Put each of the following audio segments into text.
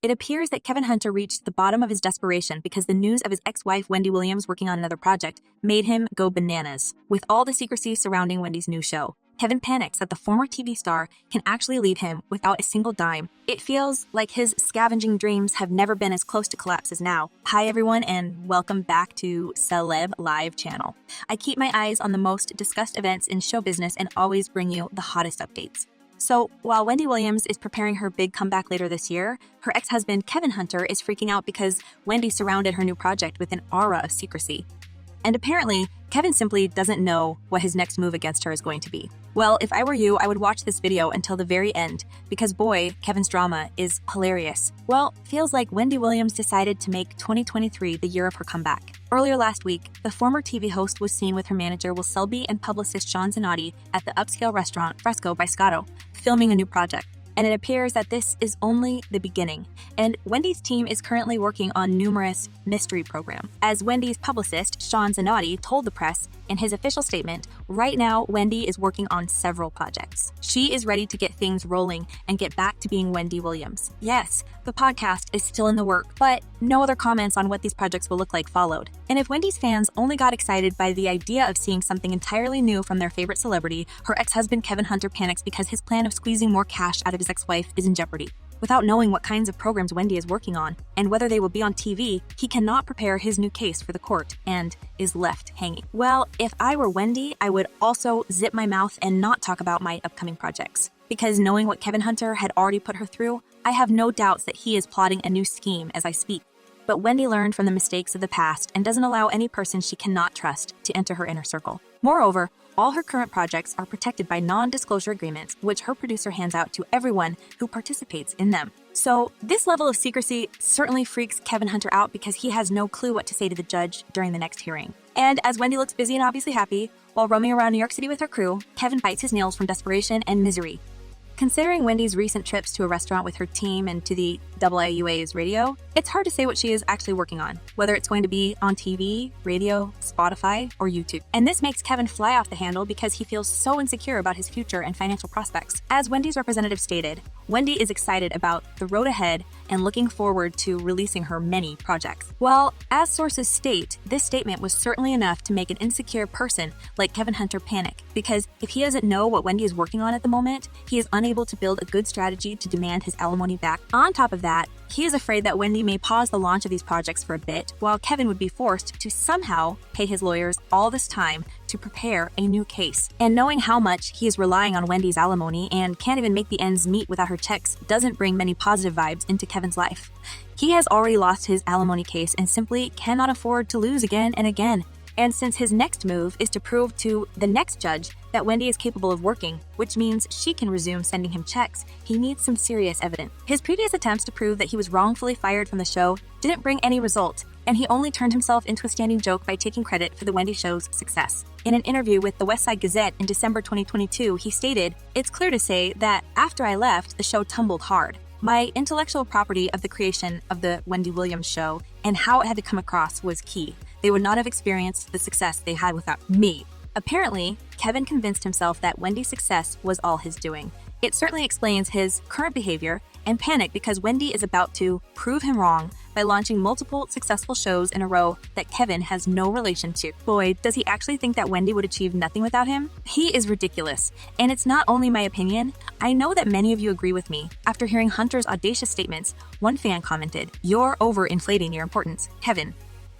It appears that Kevin Hunter reached the bottom of his desperation because the news of his ex-wife Wendy Williams working on another project made him go bananas. With all the secrecy surrounding Wendy's new show, Kevin panics that the former TV star can actually leave him without a single dime. It feels like his scavenging dreams have never been as close to collapse as now. Hi everyone, and welcome back to CELEB Live channel. I keep my eyes on the most discussed events in show business and always bring you the hottest updates. So, while Wendy Williams is preparing her big comeback later this year, her ex-husband Kevin Hunter is freaking out because Wendy surrounded her new project with an aura of secrecy. And apparently, Kevin simply doesn't know what his next move against her is going to be. Well, if I were you, I would watch this video until the very end, because boy, Kevin's drama is hilarious. Well, feels like Wendy Williams decided to make 2023 the year of her comeback. Earlier last week, the former TV host was seen with her manager Will Selby and publicist Sean Zanotti at the upscale restaurant Fresco by Scotto, filming a new project. And it appears that this is only the beginning. And Wendy's team is currently working on numerous mystery programs. As Wendy's publicist, Sean Zanotti, told the press in his official statement, right now, Wendy is working on several projects. She is ready to get things rolling and get back to being Wendy Williams. Yes, the podcast is still in the work, but no other comments on what these projects will look like followed. And if Wendy's fans only got excited by the idea of seeing something entirely new from their favorite celebrity, her ex-husband Kevin Hunter panics because his plan of squeezing more cash out of his ex-wife is in jeopardy. Without knowing what kinds of programs Wendy is working on and whether they will be on TV, he cannot prepare his new case for the court and is left hanging. Well, if I were Wendy, I would also zip my mouth and not talk about my upcoming projects. Because knowing what Kevin Hunter had already put her through, I have no doubts that he is plotting a new scheme as I speak. But Wendy learned from the mistakes of the past and doesn't allow any person she cannot trust to enter her inner circle. Moreover, all her current projects are protected by non-disclosure agreements, which her producer hands out to everyone who participates in them. So this level of secrecy certainly freaks Kevin Hunter out because he has no clue what to say to the judge during the next hearing. And as Wendy looks busy and obviously happy, while roaming around New York City with her crew, Kevin bites his nails from desperation and misery. Considering Wendy's recent trips to a restaurant with her team and to the IIUA's radio, it's hard to say what she is actually working on, whether it's going to be on TV, radio, Spotify, or YouTube. And this makes Kevin fly off the handle because he feels so insecure about his future and financial prospects. As Wendy's representative stated, Wendy is excited about the road ahead and looking forward to releasing her many projects. Well, as sources state, this statement was certainly enough to make an insecure person like Kevin Hunter panic, because if he doesn't know what Wendy is working on at the moment, he is unable to build a good strategy to demand his alimony back. On top of that, he is afraid that Wendy may pause the launch of these projects for a bit, while Kevin would be forced to somehow pay his lawyers all this time to prepare a new case. And knowing how much he is relying on Wendy's alimony and can't even make the ends meet without her checks doesn't bring many positive vibes into Kevin's life. He has already lost his alimony case and simply cannot afford to lose again and again. And since his next move is to prove to the next judge that Wendy is capable of working, which means she can resume sending him checks, he needs some serious evidence. His previous attempts to prove that he was wrongfully fired from the show didn't bring any result, and he only turned himself into a standing joke by taking credit for the Wendy show's success. In an interview with the West Side Gazette in December 2022, he stated, "It's clear to say that after I left, the show tumbled hard. My intellectual property of the creation of the Wendy Williams show and how it had to come across was key. They would not have experienced the success they had without me." Apparently, Kevin convinced himself that Wendy's success was all his doing. It certainly explains his current behavior and panic because Wendy is about to prove him wrong by launching multiple successful shows in a row that Kevin has no relation to. Boy, does he actually think that Wendy would achieve nothing without him? He is ridiculous. And it's not only my opinion. I know that many of you agree with me. After hearing Hunter's audacious statements, one fan commented, "You're overinflating your importance, Kevin."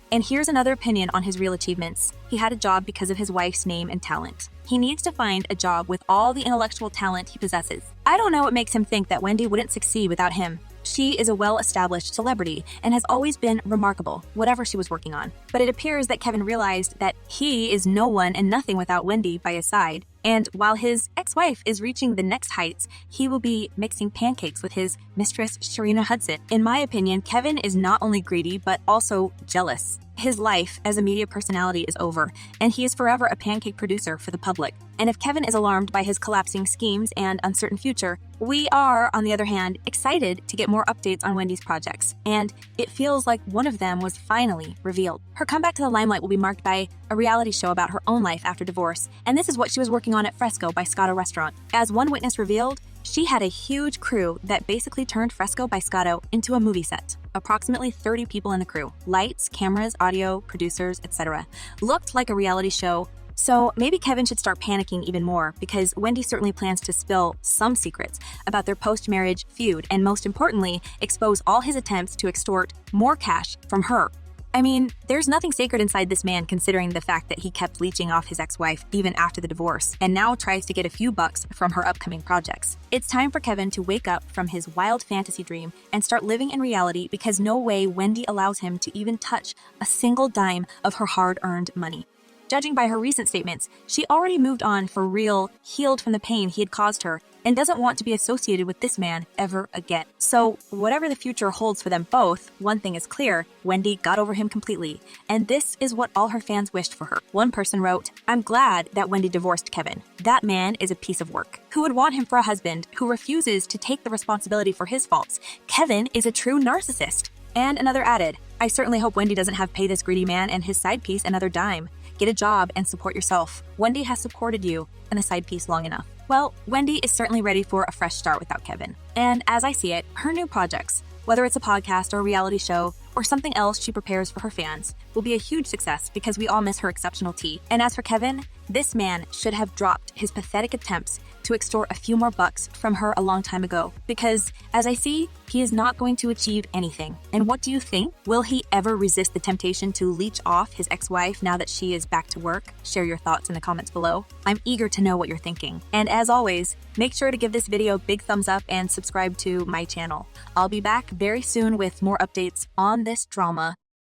And here's another opinion on his real achievements. He had a job because of his wife's name and talent. He needs to find a job with all the intellectual talent he possesses. I don't know what makes him think that Wendy wouldn't succeed without him. She is a well-established celebrity and has always been remarkable, whatever she was working on. But it appears that Kevin realized that he is no one and nothing without Wendy by his side. And while his ex-wife is reaching the next heights, he will be mixing pancakes with his mistress, Sharina Hudson. In my opinion, Kevin is not only greedy, but also jealous. His life as a media personality is over, and he is forever a pancake producer for the public. And if Kevin is alarmed by his collapsing schemes and uncertain future, we are, on the other hand, excited to get more updates on Wendy's projects. And it feels like one of them was finally revealed. Her comeback to the limelight will be marked by a reality show about her own life after divorce, and this is what she was working on at Fresco by Scotto Restaurant. As one witness revealed, She had a huge crew that basically turned Fresco by Scotto into a movie set. Approximately 30 people in the crew. Lights, cameras, audio, producers, etc. Looked like a reality show. So maybe Kevin should start panicking even more, because Wendy certainly plans to spill some secrets about their post-marriage feud, and most importantly, expose all his attempts to extort more cash from her. I mean, there's nothing sacred inside this man, considering the fact that he kept leeching off his ex-wife even after the divorce, and now tries to get a few bucks from her upcoming projects. It's time for Kevin to wake up from his wild fantasy dream and start living in reality, because no way Wendy allows him to even touch a single dime of her hard-earned money. Judging by her recent statements, she already moved on for real, healed from the pain he had caused her, and doesn't want to be associated with this man ever again. So, whatever the future holds for them both, one thing is clear: Wendy got over him completely, and this is what all her fans wished for her. One person wrote, "I'm glad that Wendy divorced Kevin. That man is a piece of work. Who would want him for a husband who refuses to take the responsibility for his faults? Kevin is a true narcissist." And another added, "I certainly hope Wendy doesn't have to pay this greedy man and his side piece another dime. Get a job and support yourself. Wendy has supported you and the side piece long enough." Well, Wendy is certainly ready for a fresh start without Kevin. And as I see it, her new projects, whether it's a podcast or a reality show or something else she prepares for her fans, will be a huge success, because we all miss her exceptional tea. And as for Kevin, this man should have dropped his pathetic attempts to extort a few more bucks from her a long time ago, because as I see, he is not going to achieve anything. And what do you think? Will he ever resist the temptation to leech off his ex-wife now that she is back to work? Share your thoughts in the comments below. I'm eager to know what you're thinking. And as always, make sure to give this video a big thumbs up and subscribe to my channel. I'll be back very soon with more updates on this drama.